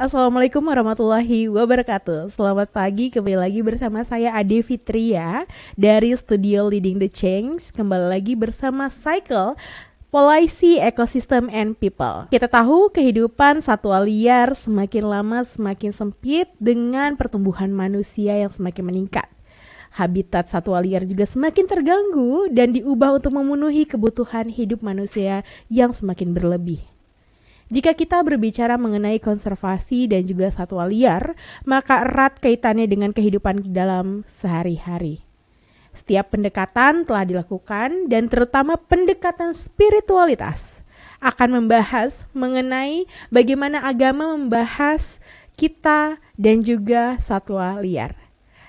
Assalamualaikum warahmatullahi wabarakatuh. Selamat pagi, kembali lagi bersama saya Ade Fitria dari studio Leading the Change. Kembali lagi bersama Cycle Polisi Ecosystem and People. Kita tahu kehidupan satwa liar semakin lama semakin sempit dengan pertumbuhan manusia yang semakin meningkat. Habitat satwa liar juga semakin terganggu dan diubah untuk memenuhi kebutuhan hidup manusia yang semakin berlebih. Jika kita berbicara mengenai konservasi dan juga satwa liar, maka erat kaitannya dengan kehidupan dalam sehari-hari. Setiap pendekatan telah dilakukan dan terutama pendekatan spiritualitas akan membahas mengenai bagaimana agama membahas kita dan juga satwa liar.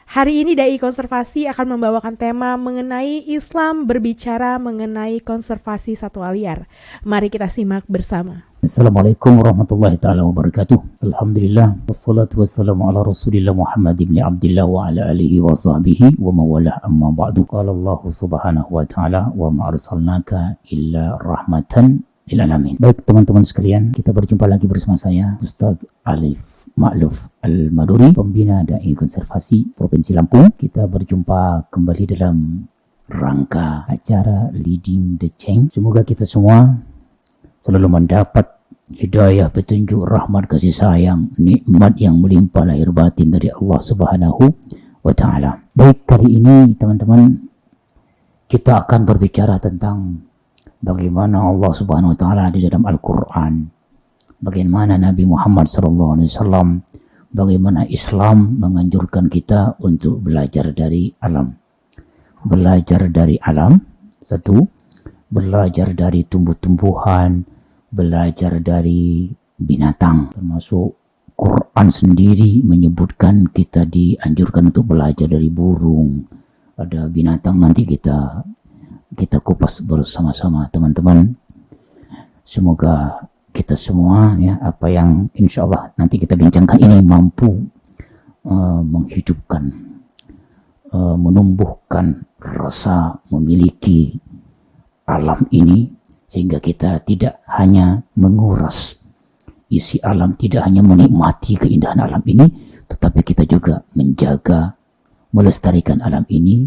Hari ini Dai Konservasi akan membawakan tema mengenai Islam berbicara mengenai konservasi satwa liar. Mari kita simak bersama. Assalamualaikum warahmatullahi ta'ala wabarakatuh. Alhamdulillah, wassalatu wassalamu ala rasulillah Muhammad ibn Abdillah wa ala alihi wa sahbihi wa mawalah amma ba'du. Qala Allah subhanahu wa ta'ala wa ma'arsalnaka illa rahmatan lil alamin. Baik teman-teman sekalian, kita berjumpa lagi bersama saya Ustaz Alif Ma'luf Al-Maduri, pembina Dai Konservasi Provinsi Lampung. Kita berjumpa kembali dalam rangka acara Leading the Change. Semoga kita semua selalu mendapat hidayah, petunjuk, rahmat, kasih sayang, nikmat yang melimpah lahir batin dari Allah Subhanahu wa ta'ala. Baik, kali ini teman-teman kita akan berbicara tentang bagaimana Allah Subhanahu wa ta'ala di dalam Al-Quran, bagaimana Nabi Muhammad SAW, bagaimana Islam menganjurkan kita untuk belajar dari alam. Belajar dari alam, satu, belajar dari tumbuh-tumbuhan, belajar dari binatang, termasuk Quran sendiri menyebutkan kita dianjurkan untuk belajar dari burung, ada binatang. Nanti kita kupas bersama-sama teman-teman. Semoga kita semua ya, apa yang insyaallah nanti kita bincangkan ini mampu menghidupkan, menumbuhkan rasa memiliki alam ini, sehingga kita tidak hanya menguras isi alam, tidak hanya menikmati keindahan alam ini, tetapi kita juga menjaga, melestarikan alam ini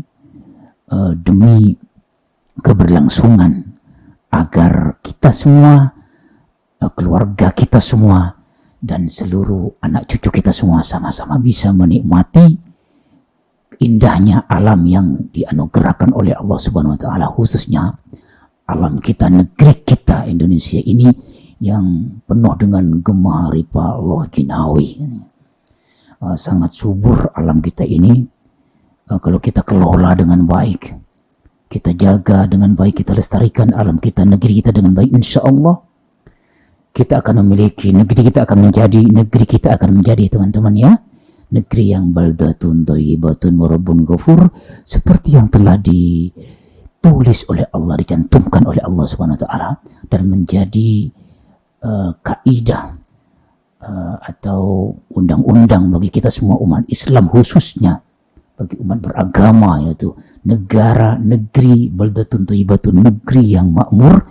demi keberlangsungan, agar kita semua, keluarga kita semua, dan seluruh anak cucu kita semua sama-sama bisa menikmati indahnya alam yang dianugerahkan oleh Allah Subhanahu wa ta'ala, khususnya alam kita, negeri kita Indonesia ini yang penuh dengan gemah ripa Allah jinawi. Sangat subur alam kita ini. Kalau kita kelola dengan baik, kita jaga dengan baik, kita lestarikan alam kita, negeri kita dengan baik, insya Allah kita akan memiliki, negeri kita akan menjadi teman-teman ya, negeri yang baldatun thayyibatun wa rabbun ghafur, seperti yang telah ditulis oleh Allah, dicantumkan oleh Allah Subhanahu wa ta'ala, dan menjadi kaidah atau undang-undang bagi kita semua umat Islam, khususnya bagi umat beragama, yaitu negeri baldatun thayyibatun, negeri yang makmur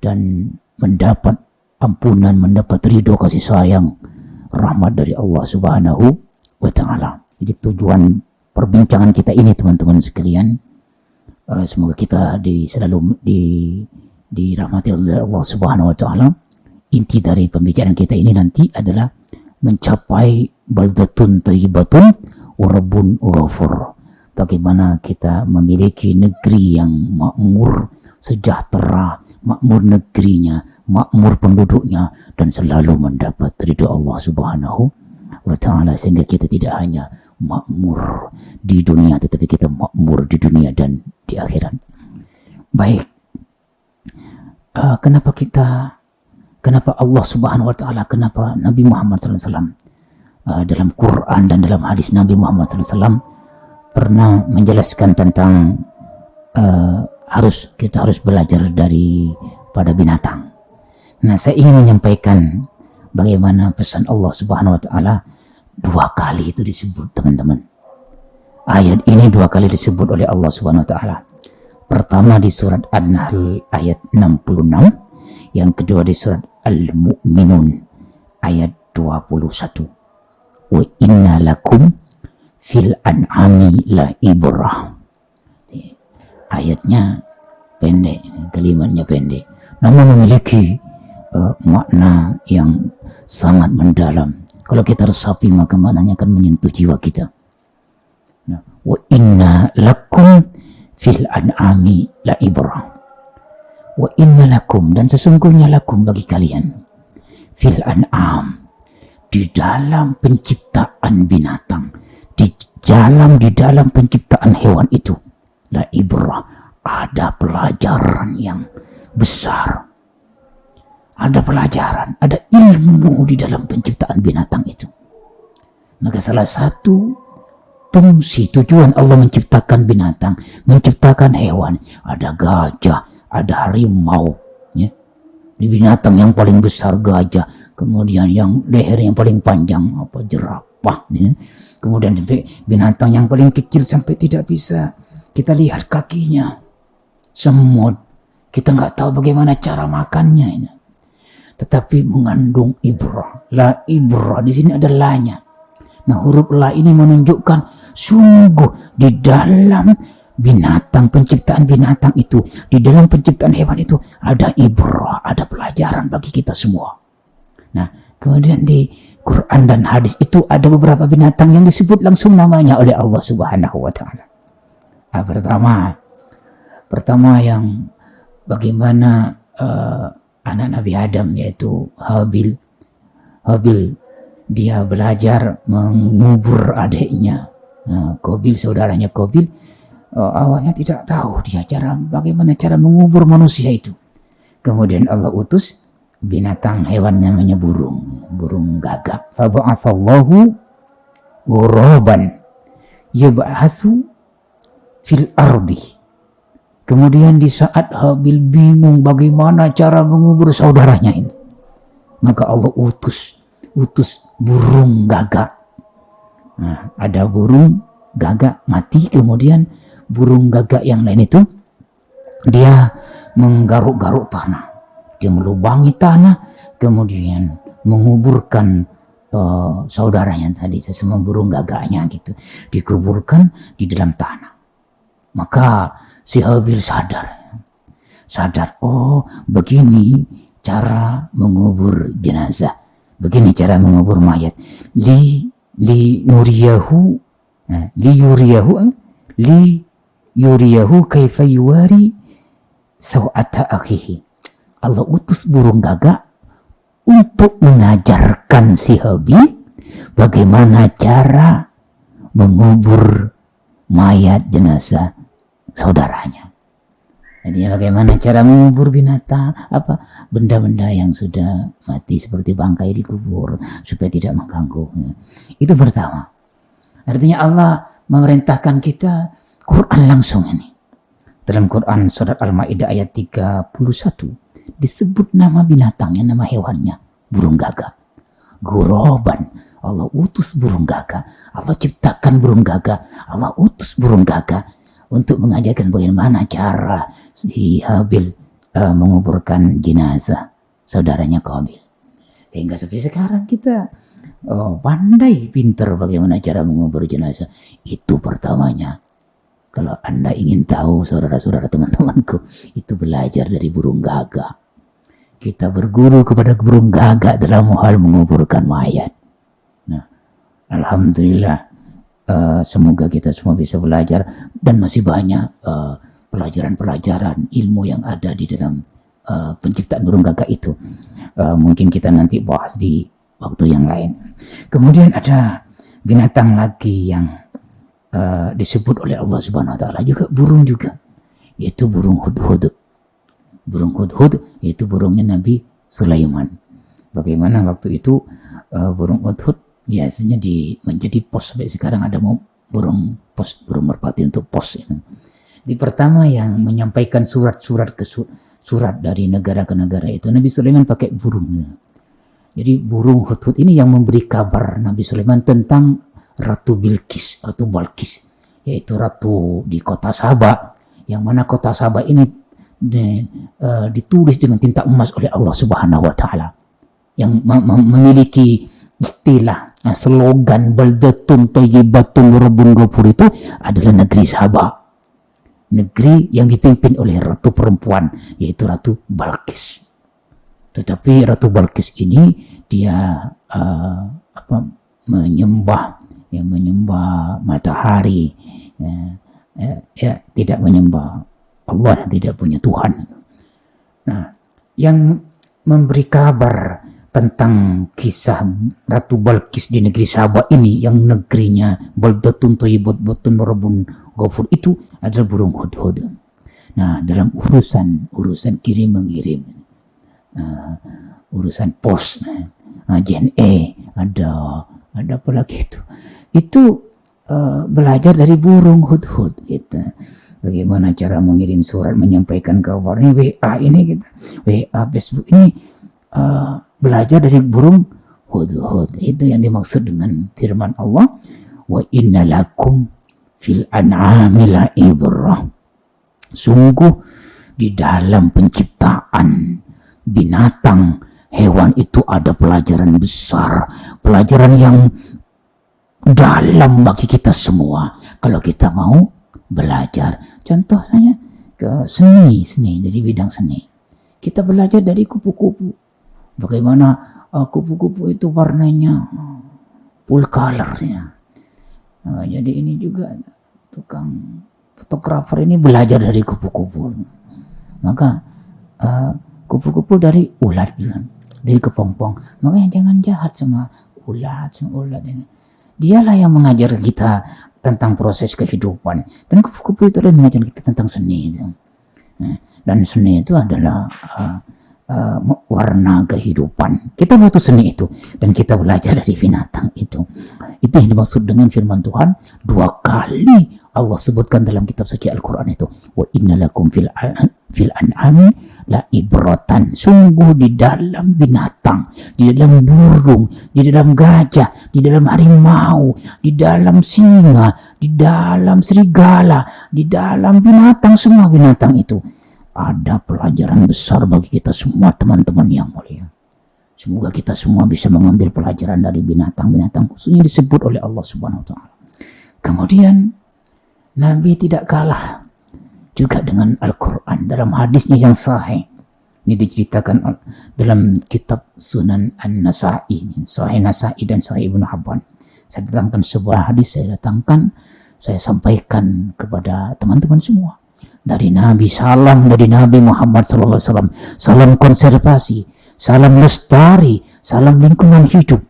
dan mendapat ampunan, mendapat ridho, kasih sayang, rahmat dari Allah Subhanahu wa ta'ala. Jadi tujuan perbincangan kita ini teman-teman sekalian, semoga kita selalu dirahmati oleh Allah Subhanahu wa ta'ala. Inti dari pembicaraan kita ini nanti adalah mencapai baldatun thayyibatun wa rabbun ghafur. Bagaimana kita memiliki negeri yang makmur, sejahtera, makmur negerinya, makmur penduduknya, dan selalu mendapat ridho Allah Subhanahu wa ta'ala, sehingga kita tidak hanya makmur di dunia, tetapi kita makmur di dunia dan di akhirat. Baik, kenapa Allah Subhanahu wa ta'ala, kenapa Nabi Muhammad SAW dalam Quran dan dalam hadis Nabi Muhammad SAW pernah menjelaskan tentang kita harus belajar pada binatang. Nah, saya ingin menyampaikan bagaimana pesan Allah Subhanahu wa ta'ala 2 kali itu disebut, teman-teman. Ayat ini 2 kali disebut oleh Allah Subhanahu wa ta'ala. Pertama di surat An-Nahl ayat 66, yang kedua di surat Al-Mu'minun ayat 21. Wa inna lakum fil an'ami la ibrah. Ayatnya pendek, kalimatnya pendek, namun memiliki makna yang sangat mendalam. Kalau kita resapi maka maknanya akan menyentuh jiwa kita. Nah, wa inna lakum fil an'ami la ibrah. Wa inna lakum, dan sesungguhnya lakum bagi kalian, fil an'am, di dalam penciptaan binatang, di dalam penciptaan hewan itu, la ibrah, ada pelajaran yang besar. Ada pelajaran, ada ilmu di dalam penciptaan binatang itu. Maka salah satu fungsi tujuan Allah menciptakan binatang, menciptakan hewan, ada gajah, ada harimau, ya. Di binatang yang paling besar gajah, kemudian yang leher yang paling panjang jerapah, ya. Kemudian binatang yang paling kecil sampai tidak bisa kita lihat kakinya, semut. Kita nggak tahu bagaimana cara makannya ini. Tetapi mengandung ibrah. La ibrah, di sini ada la-nya. Nah, huruf la ini menunjukkan sungguh di dalam binatang, penciptaan binatang itu, di dalam penciptaan hewan itu ada ibrah, ada pelajaran bagi kita semua. Nah, kemudian di Quran dan hadis itu ada beberapa binatang yang disebut langsung namanya oleh Allah Subhanahu wa taala. Pertama yang bagaimana anak Nabi Adam, yaitu Habil, dia belajar mengubur adiknya. Qabil, saudaranya Qabil, awalnya tidak tahu dia bagaimana cara mengubur manusia itu. Kemudian Allah utus binatang, hewan namanya burung gagak. Faba'atsallahu ghuraban yab'atsu fil ardi. Kemudian di saat Habil bingung bagaimana cara mengubur saudaranya itu, maka Allah utus burung gagak. Nah, ada burung gagak mati, kemudian burung gagak yang lain itu dia menggaruk-garuk tanah, dia melubangi tanah, kemudian menguburkan saudaranya tadi, sesama burung gagaknya gitu, dikuburkan di dalam tanah. Maka si Habil sadar, oh begini cara mengubur jenazah, begini cara mengubur mayat. Li yuriyahu kaifa yuwari sawata akhihi. Allah utus burung gagak untuk mengajarkan si Habil bagaimana cara mengubur mayat jenazah saudaranya. Jadi bagaimana cara mengubur binatang, benda-benda yang sudah mati seperti bangkai dikubur supaya tidak mengganggu. Itu pertama. Artinya Allah memerintahkan kita Quran langsung ini. Dalam Quran surat Al-Maidah ayat 31 disebut nama binatangnya, nama hewannya, burung gagak. Ghuraban. Allah utus burung gagak. Allah ciptakan burung gagak. Allah utus burung gagak untuk mengajarkan bagaimana cara si Habil menguburkan jenazah saudaranya Qabil. Sehingga sampai sekarang kita pandai, pintar bagaimana cara mengubur jenazah. Itu pertamanya. Kalau Anda ingin tahu, saudara-saudara, teman-temanku, itu belajar dari burung gagak. Kita berguru kepada burung gagak dalam hal menguburkan mayat. Nah, alhamdulillah. Semoga kita semua bisa belajar, dan masih banyak pelajaran-pelajaran ilmu yang ada di dalam penciptaan burung gagak itu. Mungkin kita nanti bahas di waktu yang lain. Kemudian ada binatang lagi yang disebut oleh Allah Subhanahu wa taala juga, burung juga, yaitu burung hudhud. Burung hudhud yaitu burungnya Nabi Sulaiman. Bagaimana waktu itu burung hudhud biasanya menjadi pos, sampai sekarang ada burung merpati untuk pos. Di pertama yang menyampaikan surat dari negara ke negara itu Nabi Sulaiman pakai burung. Jadi burung hudhud ini yang memberi kabar Nabi Sulaiman tentang Ratu Balkis, yaitu ratu di kota Saba, yang mana kota Saba ini ditulis dengan tinta emas oleh Allah Subhanahu wa taala, yang memiliki istilah slogan baldatun thayyibatun rabbun ghafur itu adalah negeri Sabah. Negeri yang dipimpin oleh ratu perempuan, yaitu Ratu Balkis. Tetapi Ratu Balkis ini dia menyembah matahari, tidak menyembah Allah dan tidak punya Tuhan. Nah, yang memberi kabar tentang kisah Ratu Balkis di negeri Sabah ini, yang negerinya baldatun thayyibatun rabbun ghafur, itu adalah burung hudhud. Nah, dalam urusan kirim mengirim, urusan pos, JNE, ada apa lagi itu belajar dari burung hudhud gitu. Bagaimana cara mengirim surat, menyampaikan kabar, ini WA ini gitu, WA Facebook ini belajar dari burung hudhud. Itu yang dimaksud dengan firman Allah, wa inna lakum fil an'ami la ibrah. Sungguh di dalam penciptaan binatang, hewan itu ada pelajaran besar, pelajaran yang dalam bagi kita semua kalau kita mau belajar. Contoh saya ke seni dari bidang seni, kita belajar dari kupu-kupu. Bagaimana kupu-kupu itu warnanya full colornya. Jadi ini juga tukang fotografer ini belajar dari kupu-kupu. Maka kupu-kupu dari ulat, dari kepompong. Makanya jangan jahat sama ulat ini. Dialah yang mengajar kita tentang proses kehidupan, dan kupu-kupu itu adalah mengajar kita tentang seni itu. Dan seni itu adalah warna kehidupan. Kita butuh seni itu, dan kita belajar dari binatang itu. Itu yang dimaksud dengan firman Tuhan. 2 kali Allah sebutkan dalam kitab suci Al-Quran itu, wa inna lakum fil an'ami la ibratan. Sungguh di dalam binatang, di dalam burung, di dalam gajah, di dalam harimau, di dalam singa, di dalam serigala, di dalam binatang, semua binatang itu ada pelajaran besar bagi kita semua, teman-teman yang mulia. Semoga kita semua bisa mengambil pelajaran dari binatang-binatang khususnya disebut oleh Allah Subhanahu wa taala. Kemudian Nabi tidak kalah juga dengan Al-Quran dalam hadisnya yang sahih. Ini diceritakan dalam kitab Sunan An-Nasa'i, Sahih Nasa'i dan Sahih Ibnu Hibban. Saya datangkan sebuah hadis, saya sampaikan kepada teman-teman semua. Dari Nabi, salam dari Nabi Muhammad SAW, salam konservasi, salam lestari, salam lingkungan hidup.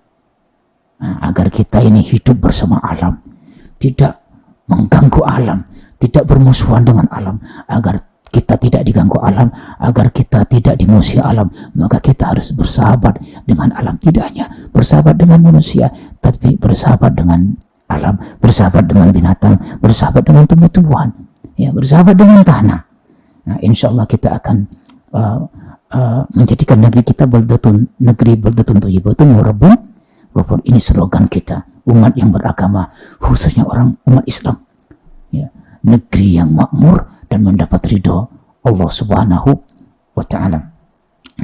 Nah, agar kita ini hidup bersama alam, tidak mengganggu alam, tidak bermusuhan dengan alam, agar kita tidak diganggu alam, agar kita tidak dimusuhi alam, maka kita harus bersahabat dengan alam. Tidak hanya bersahabat dengan manusia, tapi bersahabat dengan alam, bersahabat dengan binatang, bersahabat dengan tumbuh-tumbuhan, ya, bersahabat dengan tanah. Nah, insya Allah kita akan menjadikan negeri kita negeri baldatun thayyibatun rabbun ghafur. Ini slogan kita, umat yang beragama, khususnya umat Islam, ya, negeri yang makmur dan mendapat ridho Allah Subhanahu wa taala.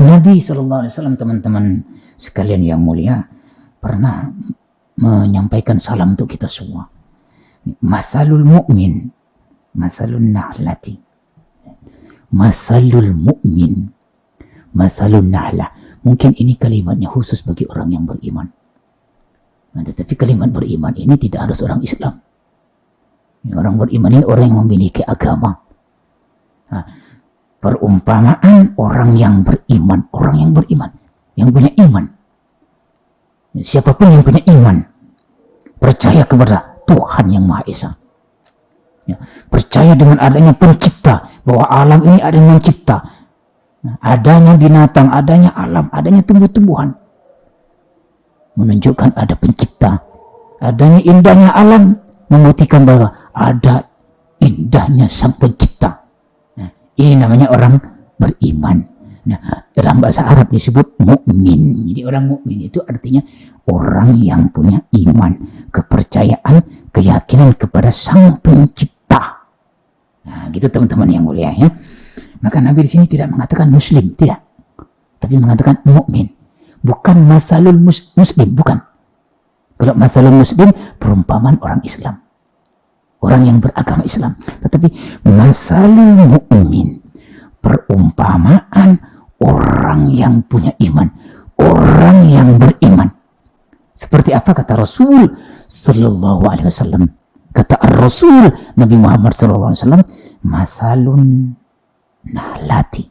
Nabi SAW, teman-teman sekalian yang mulia, pernah menyampaikan salam untuk kita semua. Masalul mu'min masalun nahlati, masalul mu'min masalun nahlah. Mungkin ini kalimatnya khusus bagi orang yang beriman. Nah, tetapi kalimat beriman ini tidak harus orang Islam. Orang beriman ini orang yang memiliki agama. Nah, perumpamaan orang yang beriman, yang punya iman. Siapapun yang punya iman, percaya kepada Tuhan yang Maha Esa, ya, percaya dengan adanya pencipta, bahwa alam ini ada yang mencipta, nah, adanya binatang, adanya alam, adanya tumbuh-tumbuhan, menunjukkan ada pencipta. Adanya indahnya alam membuktikan bahwa ada indahnya sang pencipta. Nah, ini namanya orang beriman. Nah, dalam bahasa Arab disebut mukmin. Jadi orang mukmin itu artinya orang yang punya iman, kepercayaan, keyakinan kepada sang pencipta. Nah, gitu teman-teman yang mulia, ya. Maka Nabi di sini tidak mengatakan muslim, tidak, tapi mengatakan mukmin. Bukan masalul muslim, bukan. Kalau masalul muslim, perumpamaan orang Islam, orang yang beragama Islam. Tetapi masalul mu'min, perumpamaan orang yang punya iman, orang yang beriman. Seperti apa kata Rasul sallallahu alaihi wasallam? Kata Rasul Nabi Muhammad sallallahu alaihi wasallam, masalun nahlati.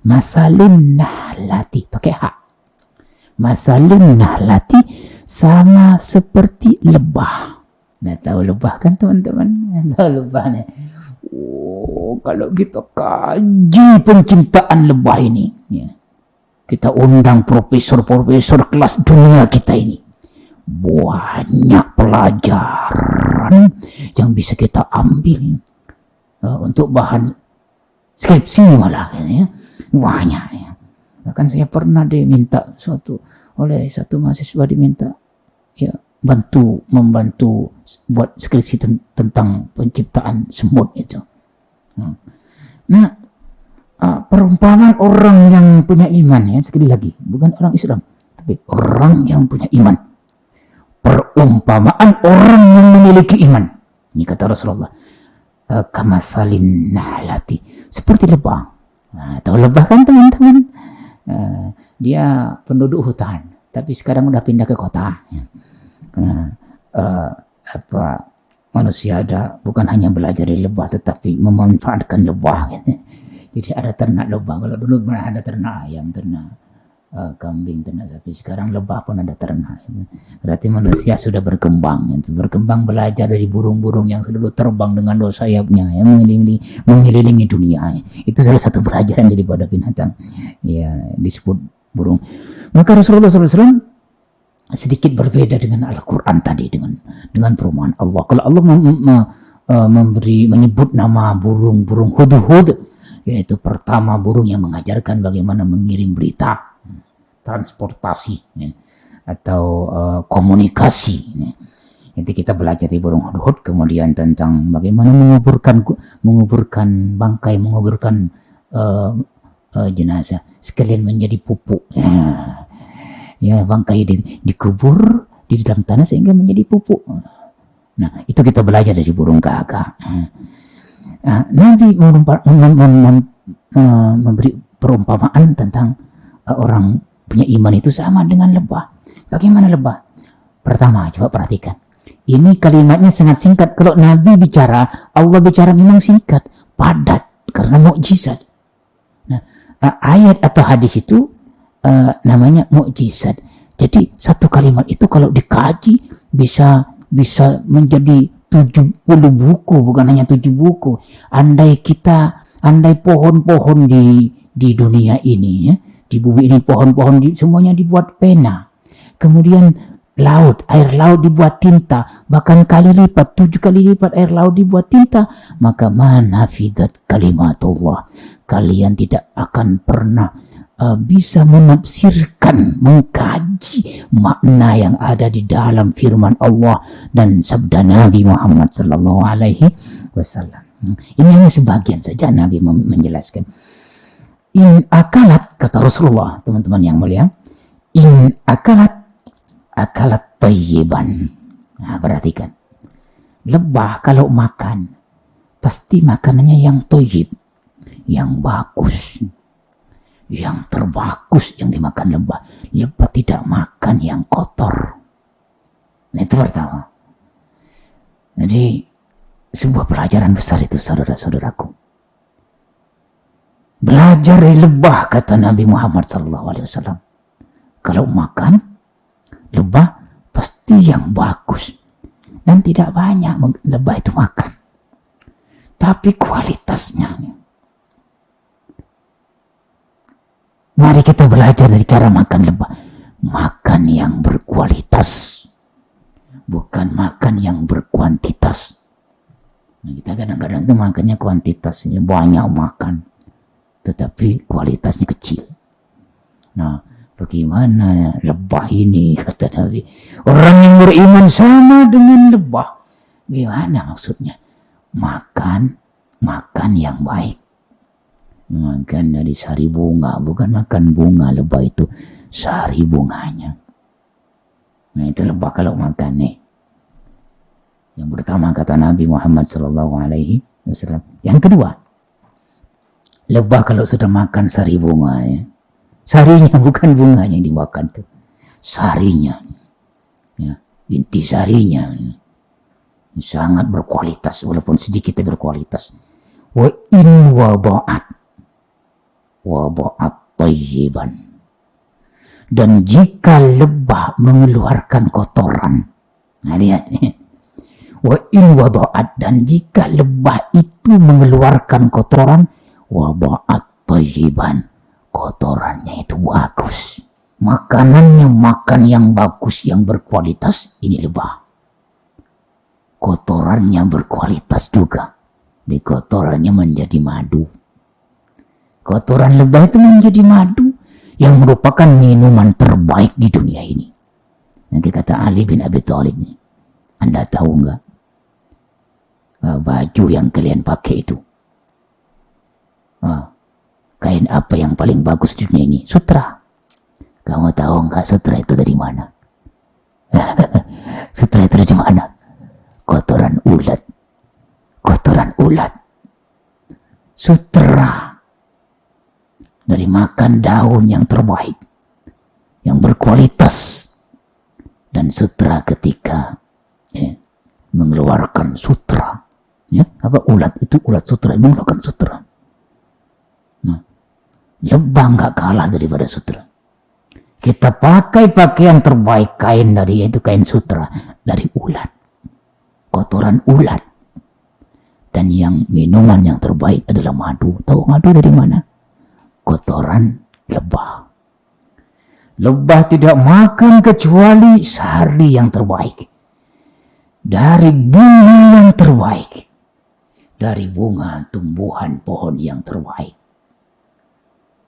Masalun nahlati pakai hak. Masalun nahlati sama seperti lebah. Nah, tahu lebah kan teman-teman? Tahu lebah nih. Oh, kalau kita kaji penciptaan lebah ini, ya, kita undang profesor-profesor kelas dunia kita ini, banyak pelajaran yang bisa kita ambil untuk bahan skripsi malah, ya. Banyak ya. Bahkan saya pernah diminta oleh satu mahasiswa diminta ya membantu buat skripsi tentang penciptaan semut itu. Nah, perumpamaan orang yang punya iman, ya, sekali lagi, bukan orang Islam, tapi orang yang punya iman. Perumpamaan orang yang memiliki iman. Ini kata Rasulullah, kamasalin nahlati, seperti lebah. Nah, tahu lebah kan teman-teman? Dia penduduk hutan, tapi sekarang udah pindah ke kota. Manusia bukan hanya belajar dari lebah, tetapi memanfaatkan lebah. Jadi ada ternak lebah. Kalau dulu pernah ada ternak ayam, ternak kambing, ternak sapi. Sekarang lebah pun ada ternak. Berarti manusia sudah berkembang. Berkembang belajar dari burung-burung yang selalu terbang dengan dua sayapnya, yang mengelilingi dunia. Itu salah satu pelajaran daripada binatang. Ya, disebut burung. Maka Rasulullah SAW sedikit berbeda dengan Al-Quran tadi, dengan perumpamaan Allah. Kalau Allah menyebut nama burung hudhud, yaitu pertama burung yang mengajarkan bagaimana mengirim berita, transportasi, ya, atau komunikasi. Ya. Nanti kita belajar di burung hudhud, kemudian tentang bagaimana menguburkan bangkai, menguburkan jenazah sekalian menjadi pupuk. Ya, bangkai dikubur di dalam tanah sehingga menjadi pupuk. Nah, itu kita belajar dari burung gagak. Nabi memberi perumpamaan tentang orang punya iman itu sama dengan lebah. Bagaimana lebah? Pertama, coba perhatikan. Ini kalimatnya sangat singkat. Kalau Nabi bicara, Allah bicara memang singkat, padat, karena mukjizat. Nah, ayat atau hadis itu namanya mukjizat. Jadi satu kalimat itu kalau dikaji bisa menjadi 70 buku, bukan hanya 7 buku. Andai pohon-pohon di dunia ini, ya, di bumi ini pohon-pohon semuanya dibuat pena. Kemudian air laut dibuat tinta, bahkan 7 kali lipat air laut dibuat tinta, maka manafidat kalimatullah. Kalian tidak akan pernah bisa menafsirkan, mengkaji makna yang ada di dalam firman Allah dan sabda Nabi Muhammad sallallahu alaihi wasallam. Ini hanya sebagian saja Nabi menjelaskan. In akalat, kata Rasulullah, teman-teman yang mulia, in akalat tayyiban. Nah, perhatikan. Lebah kalau makan pasti makanannya yang thayyib, yang bagus, yang terbagus yang dimakan lebah. Lebah tidak makan yang kotor. Nah, itu pertama. Jadi sebuah pelajaran besar itu, saudara-saudaraku. Belajar dari lebah, kata Nabi Muhammad SAW. Kalau makan lebah pasti yang bagus, dan tidak banyak lebah itu makan, tapi kualitasnya. Mari kita belajar dari cara makan lebah. Makan yang berkualitas, bukan makan yang berkuantitas. Nah, kita kadang-kadang itu makannya kuantitasnya banyak makan, tetapi kualitasnya kecil. Nah, bagaimana lebah ini, kata Nabi? Orang yang beriman sama dengan lebah. Gimana maksudnya? Makan yang baik. Makan dari sari bunga, bukan makan bunga lebah itu, sari bunganya. Nah, itu lebah kalau makan nih. Yang pertama kata Nabi Muhammad SAW. Yang kedua, lebah kalau sudah makan sari bunga, ya. Sarinya bukan bunganya yang dimakan tuh, sarinya, ya, inti sarinya sangat berkualitas, walaupun sedikit berkualitas. Wa in wada'at tayyiban, dan jika lebah mengeluarkan kotoran, nah lihat nih, wa in wada'at, dan jika lebah itu mengeluarkan kotoran, wada'at tayyiban, kotorannya itu bagus, makanannya makan yang bagus, yang berkualitas, ini lebah. Kotorannya berkualitas juga, di kotorannya menjadi madu. Kotoran lebah itu menjadi madu yang merupakan minuman terbaik di dunia ini. Nanti kata Ali bin Abi Thalib nih, Anda tahu nggak baju yang kalian pakai itu, kain apa yang paling bagus di dunia ini? Sutra. Kamu tahu nggak sutra itu dari mana? Sutra itu dari mana? Kotoran ulat. Kotoran ulat. Sutra dari makan daun yang terbaik, yang berkualitas. Dan sutra ketika mengeluarkan sutra, ya, apa ulat itu, ulat sutra mengeluarkan sutra. Nah, lebah nggak kalah daripada sutra. Kita pakai pakaian terbaik, kain dari, yaitu kain sutra dari ulat, kotoran ulat. Dan yang minuman yang terbaik adalah madu. Tahu madu dari mana? Kotoran lebah. Lebah tidak makan kecuali sari yang terbaik, dari bunga yang terbaik, dari bunga tumbuhan pohon yang terbaik.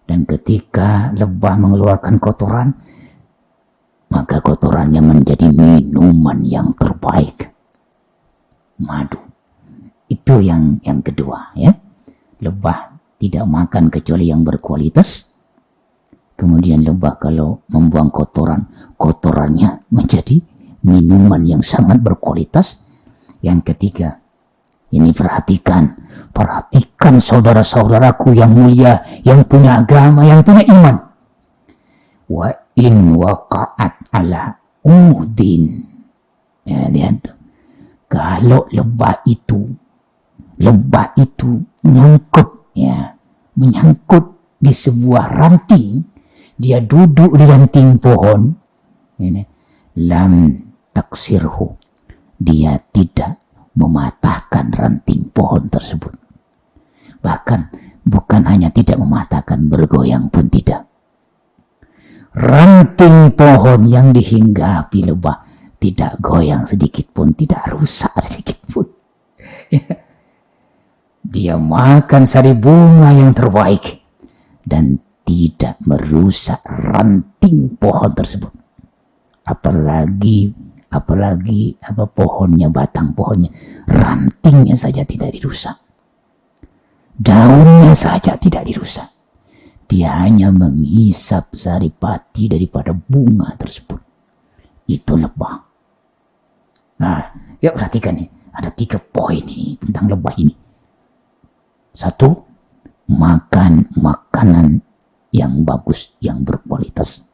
Dan ketika lebah mengeluarkan kotoran, maka kotorannya menjadi minuman yang terbaik, madu. Itu yang kedua, ya. Lebah tidak makan kecuali yang berkualitas. Kemudian lebah kalau membuang kotoran, kotorannya menjadi minuman yang sangat berkualitas. Yang ketiga, ini perhatikan saudara-saudaraku yang mulia, yang punya agama, yang punya iman. Wa in waqa'at ala udin. Ya, lihat. Kalau lebah itu menyangkut di sebuah ranting, dia duduk di ranting pohon, ini, lam taksirhu, dia tidak mematahkan ranting pohon tersebut. Bahkan bukan hanya tidak mematahkan, bergoyang pun tidak. Ranting pohon yang dihinggapi lebah tidak goyang sedikit pun, tidak rusak sedikit pun. Dia makan sari bunga yang terbaik dan tidak merusak ranting pohon tersebut. Apalagi pohonnya, batang pohonnya, rantingnya saja tidak dirusak, daunnya saja tidak dirusak. Dia hanya menghisap saripati daripada bunga tersebut. Itu lebah. Nah, ya perhatikan nih, ada 3 poin ini tentang lebah ini. 1, makan makanan yang bagus, yang berkualitas.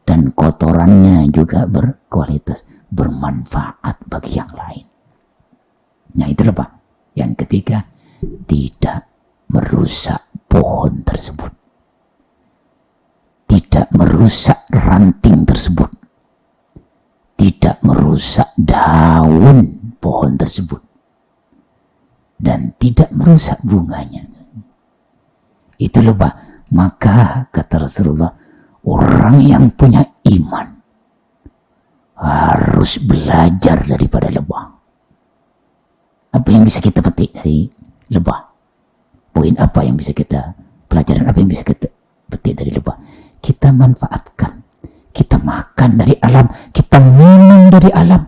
Dan kotorannya juga berkualitas, bermanfaat bagi yang lain. Nah, itu lebah. Yang ketiga, tidak merusak pohon tersebut, tidak merusak ranting tersebut, tidak merusak daun pohon tersebut, dan tidak merusak bunganya. Itu lebah. Maka kata Rasulullah, orang yang punya iman harus belajar daripada lebah. Apa yang bisa kita petik dari lebah? Poin apa yang bisa kita, pelajaran apa yang bisa kita petik dari lebah? Kita manfaatkan, kita makan dari alam, kita minum dari alam,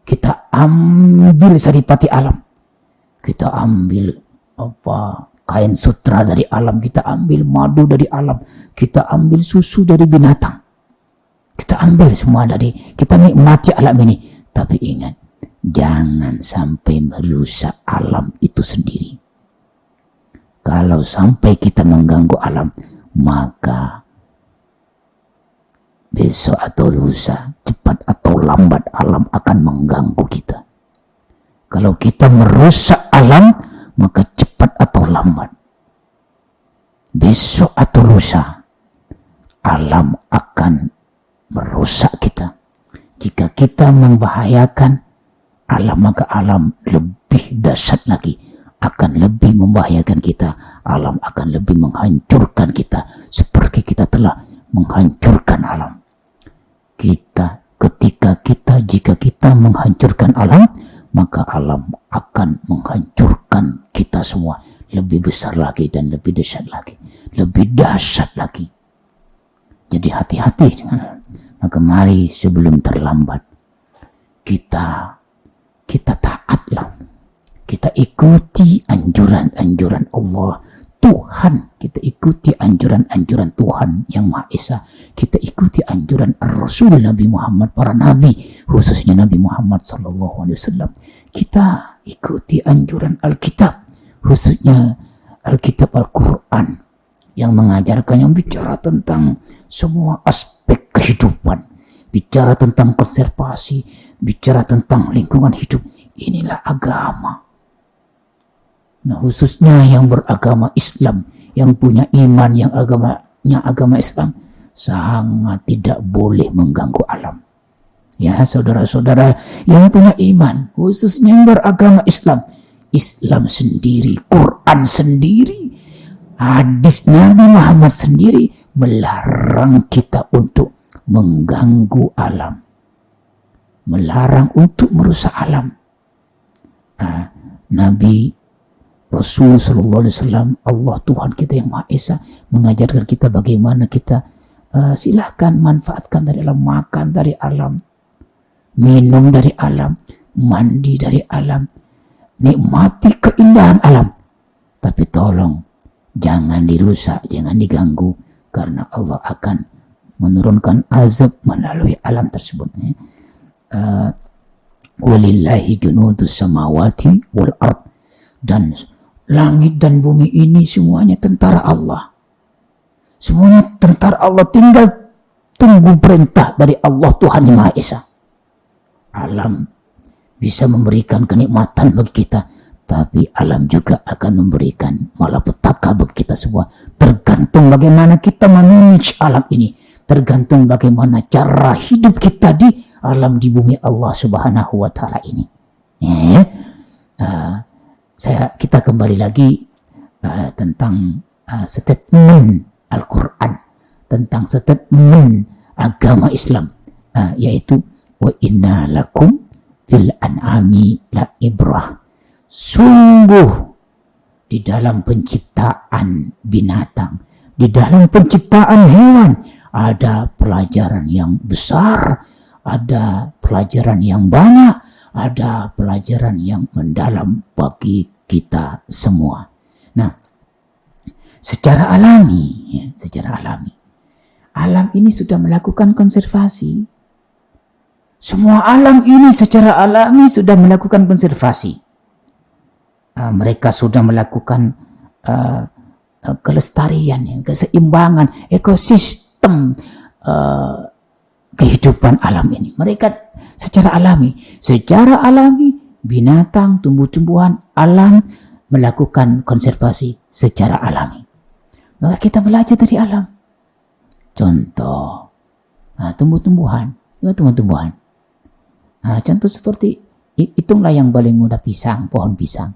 kita ambil saripati alam, kita ambil kain sutra dari alam, kita ambil madu dari alam, kita ambil susu dari binatang, kita ambil semua dari, kita nikmati alam ini. Tapi ingat, jangan sampai merusak alam itu sendiri. Kalau sampai kita mengganggu alam, maka besok atau lusa, cepat atau lambat alam akan mengganggu kita. Kalau kita merusak alam, maka cepat atau lambat, besok atau lusa, alam akan merusak kita. Jika kita membahayakan alam, maka alam lebih dahsyat lagi, akan lebih membahayakan kita. Alam akan lebih menghancurkan kita, seperti kita telah menghancurkan alam. Jika kita menghancurkan alam, maka alam akan menghancurkan kita semua, lebih besar lagi dan lebih dahsyat lagi, lebih dahsyat lagi. Jadi hati-hati. Maka mari sebelum terlambat, kita taatlah, kita ikuti anjuran-anjuran Allah Tuhan, kita ikuti anjuran-anjuran Tuhan yang Maha Esa, kita ikuti anjuran Rasul Nabi Muhammad, para nabi, khususnya Nabi Muhammad SAW. Kita ikuti anjuran Alkitab, khususnya Alkitab Al-Quran, yang mengajarkan, yang bicara tentang semua aspek kehidupan, bicara tentang konservasi, bicara tentang lingkungan hidup. Inilah agama. Nah, khususnya yang beragama Islam, yang punya iman, yang agamanya agama Islam, sangat tidak boleh mengganggu alam. Ya, saudara-saudara yang punya iman, khususnya yang beragama Islam, Islam sendiri, Quran sendiri, hadis Nabi Muhammad sendiri melarang kita untuk mengganggu alam, melarang untuk merusak alam. Nabi Rasul Sallallahu Alaihi Wasallam, Allah Tuhan kita yang Maha Esa, mengajarkan kita bagaimana kita silahkan manfaatkan dari alam, makan dari alam, minum dari alam, mandi dari alam, nikmati keindahan alam. Tapi tolong jangan dirusak, jangan diganggu, karena Allah akan menurunkan azab melalui alam tersebut. Walillahi junudus samawati wal ard, dan langit dan bumi ini semuanya tentara Allah. Semuanya tentara Allah, tinggal tunggu perintah dari Allah Tuhan yang Maha Esa. Alam bisa memberikan kenikmatan bagi kita, tapi alam juga akan memberikan malapetaka bagi kita semua. Tergantung bagaimana kita memanage alam ini, tergantung bagaimana cara hidup kita di alam, di bumi Allah Subhanahu wa Ta'ala ini. Kita kembali lagi tentang statement Al-Quran, tentang statement agama Islam, yaitu wa inna lakum fil an'ami la ibrah. Sungguh di dalam penciptaan binatang, di dalam penciptaan hewan, ada pelajaran yang besar, ada pelajaran yang banyak, ada pelajaran yang mendalam bagi kita semua. Nah, secara alami, alam ini sudah melakukan konservasi. Semua alam ini secara alami sudah melakukan konservasi. Mereka sudah melakukan kelestarian, keseimbangan ekosistem kehidupan alam ini. Mereka secara alami binatang, tumbuh-tumbuhan, alam melakukan konservasi secara alami. Maka kita belajar dari alam. Contoh, tumbuh-tumbuhan. Contoh seperti, hitunglah yang paling mudah, pisang, pohon pisang.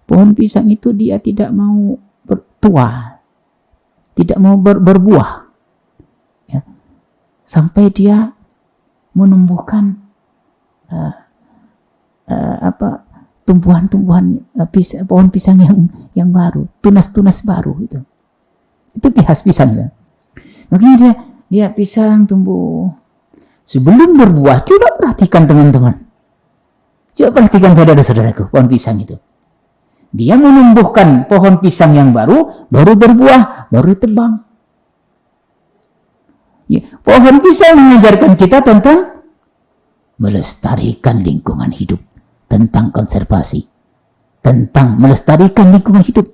Pohon pisang itu dia tidak mau bertua, tidak mau berbuah, ya, sampai dia menumbuhkan tumbuhan-tumbuhan pohon pisang yang baru, tunas-tunas baru itu khas pisang ya. Makanya dia pisang tumbuh sebelum berbuah. Coba perhatikan teman-teman, coba perhatikan saudara-saudaraku, pohon pisang itu dia menumbuhkan pohon pisang yang baru berbuah, baru ditebang. Ya, pohon pisang mengajarkan kita tentang melestarikan lingkungan hidup, tentang konservasi, tentang melestarikan lingkungan hidup,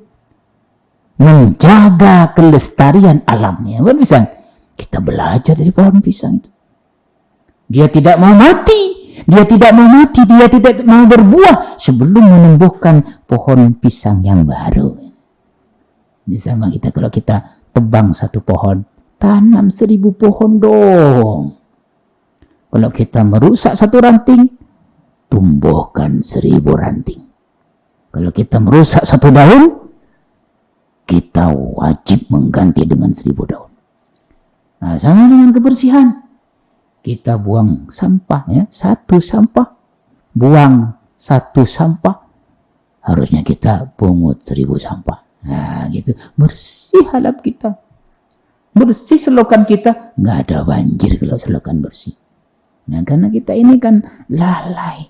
menjaga kelestarian alamnya. Pohon pisang, kita belajar dari pohon pisang itu. Dia tidak mau mati, dia tidak mau berbuah sebelum menumbuhkan pohon pisang yang baru. Ini sama kita, kalau kita tebang satu pohon, tanam 1000 pohon dong. Kalau kita merusak satu ranting, tumbuhkan 1000 ranting. Kalau kita merusak satu daun, kita wajib mengganti dengan 1000 daun. Nah, sama dengan kebersihan. Kita buang sampah, ya, satu sampah, buang satu sampah, harusnya kita pungut 1000 sampah. Nah, gitu, bersih alam kita, bersih selokan kita, nggak ada banjir kalau selokan bersih. Nah, karena kita ini kan lalai.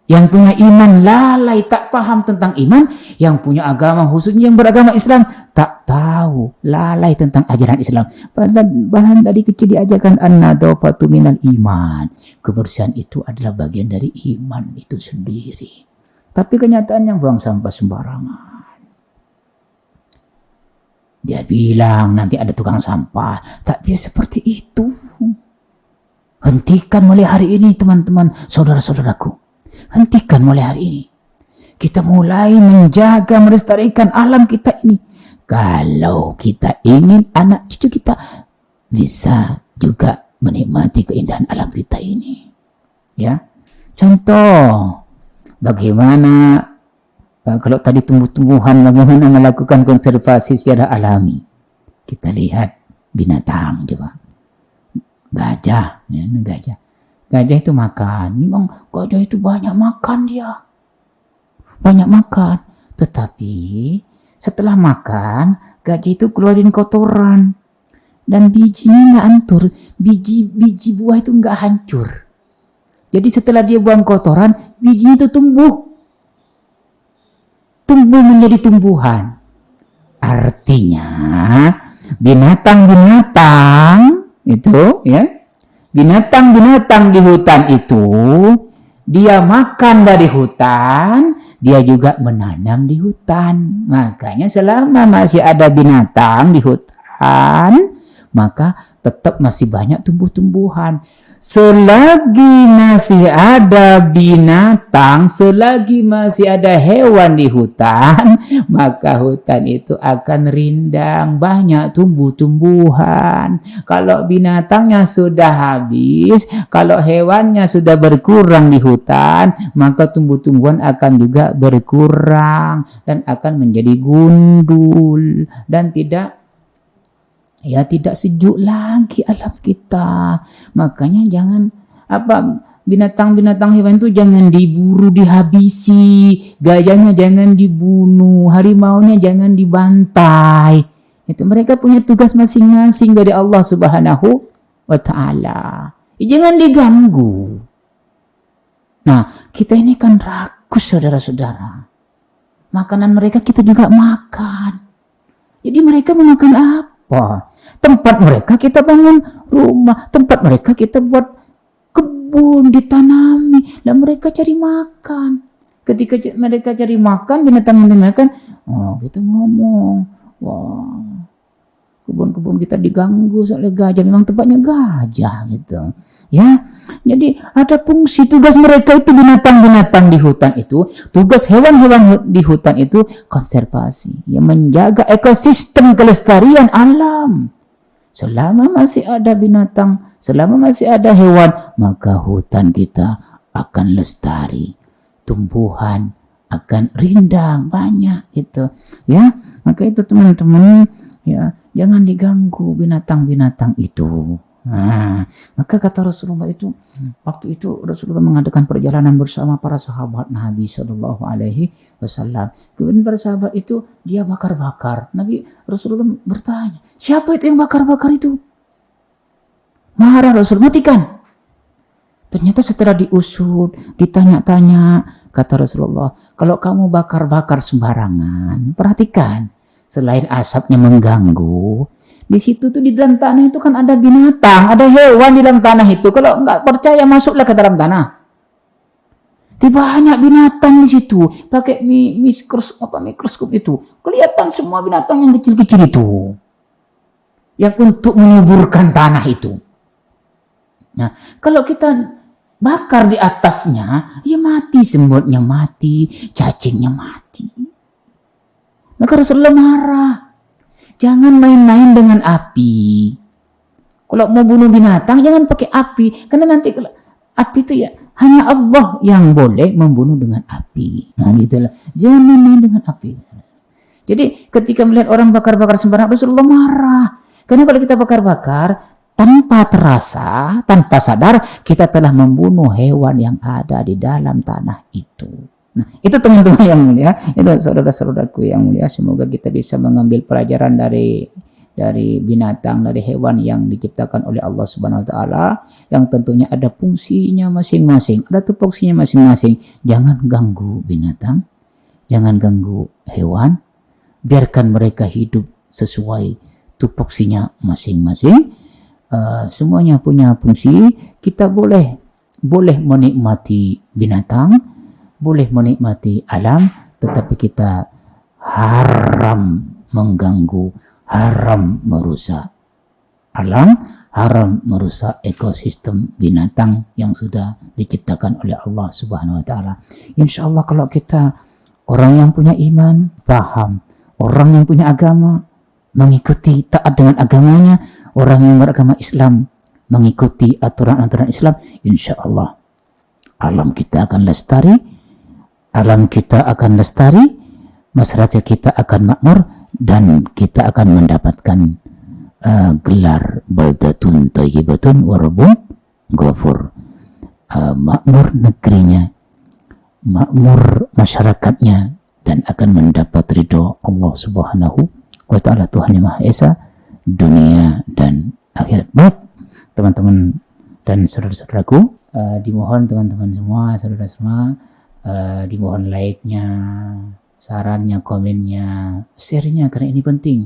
Yang punya iman lalai, tak paham tentang iman. Yang punya agama, khususnya yang beragama Islam, tak tahu, lalai tentang ajaran Islam. Bahkan dari kecil diajarkan an-nadhafatu minal iman. Kebersihan itu adalah bagian dari iman itu sendiri. Tapi kenyataannya buang sampah sembarangan. Dia bilang nanti ada tukang sampah. Tak bisa seperti itu. Hentikan mulai hari ini, teman-teman, saudara-saudaraku. Hentikan mulai hari ini. Kita mulai menjaga, melestarikan alam kita ini. Kalau kita ingin anak cucu kita bisa juga menikmati keindahan alam kita ini. Ya, contoh bagaimana kalau tadi tumbuh-tumbuhan, bagaimana melakukan konservasi secara alami. Kita lihat binatang coba. Gajah, ya, gajah. Gajah itu makan. Memang gajah itu banyak makan dia. Banyak makan. Tetapi setelah makan, gajah itu keluarin kotoran. Dan bijinya nggak hancur. Biji buah itu nggak hancur. Jadi setelah dia buang kotoran, bijinya itu tumbuh menjadi tumbuhan. Artinya binatang-binatang itu, ya, binatang-binatang di hutan itu, dia makan dari hutan, dia juga menanam di hutan. Makanya selama masih ada binatang di hutan, maka tetap masih banyak tumbuh-tumbuhan. Selagi masih ada binatang, selagi masih ada hewan di hutan, maka hutan itu akan rindang, banyak tumbuh-tumbuhan. Kalau binatangnya sudah habis, kalau hewannya sudah berkurang di hutan, maka tumbuh-tumbuhan akan juga berkurang dan akan menjadi gundul dan tidak sejuk lagi alam kita. Makanya jangan binatang-binatang hewan itu jangan diburu, dihabisi. Gajahnya jangan dibunuh, harimaunya jangan dibantai. Itu mereka punya tugas masing-masing dari Allah Subhanahu wa taala. Jangan diganggu. Nah, kita ini kan rakus, saudara-saudara. Makanan mereka kita juga makan. Jadi mereka mau makan apa? Tempat mereka kita bangun rumah, tempat mereka kita buat kebun, ditanami, dan mereka cari makan. Ketika mereka cari makan, binatang makan, kita ngomong, wah, kebun-kebun kita diganggu oleh gajah, memang tempatnya gajah gitu. Ya, jadi ada fungsi tugas mereka itu binatang-binatang di hutan itu, tugas hewan-hewan di hutan itu konservasi, yang menjaga ekosistem kelestarian alam. Selama masih ada binatang, selama masih ada hewan, maka hutan kita akan lestari, tumbuhan akan rindang banyak gitu. Ya, maka itu teman-teman, ya, jangan diganggu binatang-binatang itu. Nah, maka kata Rasulullah itu, waktu itu Rasulullah mengadakan perjalanan bersama para sahabat Nabi Shallallahu Alaihi Wasallam. Kemudian para sahabat itu dia bakar-bakar. Nabi Rasulullah bertanya, siapa itu yang bakar-bakar itu? Marah Rasul, matikan. Ternyata setelah diusut, ditanya-tanya, kata Rasulullah, kalau kamu bakar-bakar sembarangan, perhatikan, selain asapnya mengganggu, Di situ tuh di dalam tanah itu kan ada binatang, ada hewan di dalam tanah itu. Kalau nggak percaya masuklah ke dalam tanah. Banyak binatang di situ. Pakai mikroskop itu. Kelihatan semua binatang yang kecil-kecil itu. Yang untuk menyuburkan tanah itu. Nah, kalau kita bakar di atasnya, ya mati, semutnya mati, cacingnya mati. Maka Rasulullah marah. Jangan main-main dengan api. Kalau mau bunuh binatang, jangan pakai api. Karena nanti api itu ya, hanya Allah yang boleh membunuh dengan api. Nah gitulah. Jangan main-main dengan api. Jadi ketika melihat orang bakar-bakar sembarang, Rasulullah marah. Karena kalau kita bakar-bakar, tanpa terasa, tanpa sadar, kita telah membunuh hewan yang ada di dalam tanah itu. Nah, itu teman-teman yang mulia, itu saudara-saudaraku yang mulia, semoga kita bisa mengambil pelajaran dari binatang, dari hewan yang diciptakan oleh Allah Subhanahu wa taala, yang tentunya ada fungsinya masing-masing, ada tupoksinya masing-masing. Jangan ganggu binatang, jangan ganggu hewan, biarkan mereka hidup sesuai tupoksinya masing-masing. Semuanya punya fungsi. Kita boleh menikmati binatang, boleh menikmati alam, tetapi kita haram mengganggu, haram merusak alam, haram merusak ekosistem binatang yang sudah diciptakan oleh Allah Subhanahu wa taala. Insyaallah kalau kita orang yang punya iman, paham, orang yang punya agama, mengikuti, taat dengan agamanya, orang yang beragama Islam mengikuti aturan-aturan Islam, insyaallah alam kita akan lestari, masyarakat kita akan makmur, dan kita akan mendapatkan gelar baldatun thayyibatun wa rabbun ghafur. Makmur negerinya, makmur masyarakatnya, dan akan mendapat ridho Allah Subhanahu wa ta'ala, Tuhan yang Maha Esa, dunia dan akhirat. Baik teman-teman dan saudara-saudaraku, dimohon teman-teman semua, saudara semua, dimohon like-nya, sarannya, komennya, share-nya, karena ini penting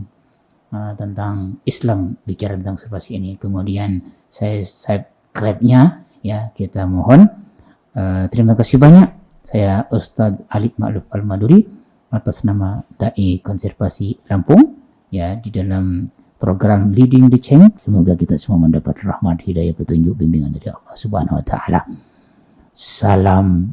tentang Islam, bicara tentang observasi ini. Kemudian saya subscribe-nya ya, kita mohon. Terima kasih banyak. Saya Ustadz Alif Ma'luf Al-Maduri atas nama Dai Konservasi Lampung ya, di dalam program Leading the Change. Semoga kita semua mendapat rahmat, hidayah, petunjuk, bimbingan dari Allah Subhanahu wa taala. Salam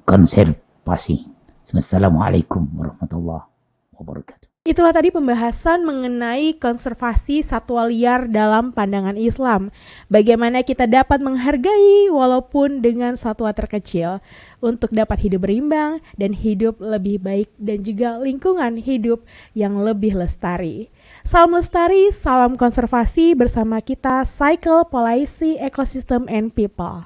konservasi. Assalamualaikum warahmatullahi wabarakatuh. Itulah tadi pembahasan mengenai konservasi satwa liar dalam pandangan Islam. Bagaimana kita dapat menghargai walaupun dengan satwa terkecil untuk dapat hidup berimbang dan hidup lebih baik, dan juga lingkungan hidup yang lebih lestari. Salam lestari, salam konservasi bersama kita Cycle Policy Ecosystem and People.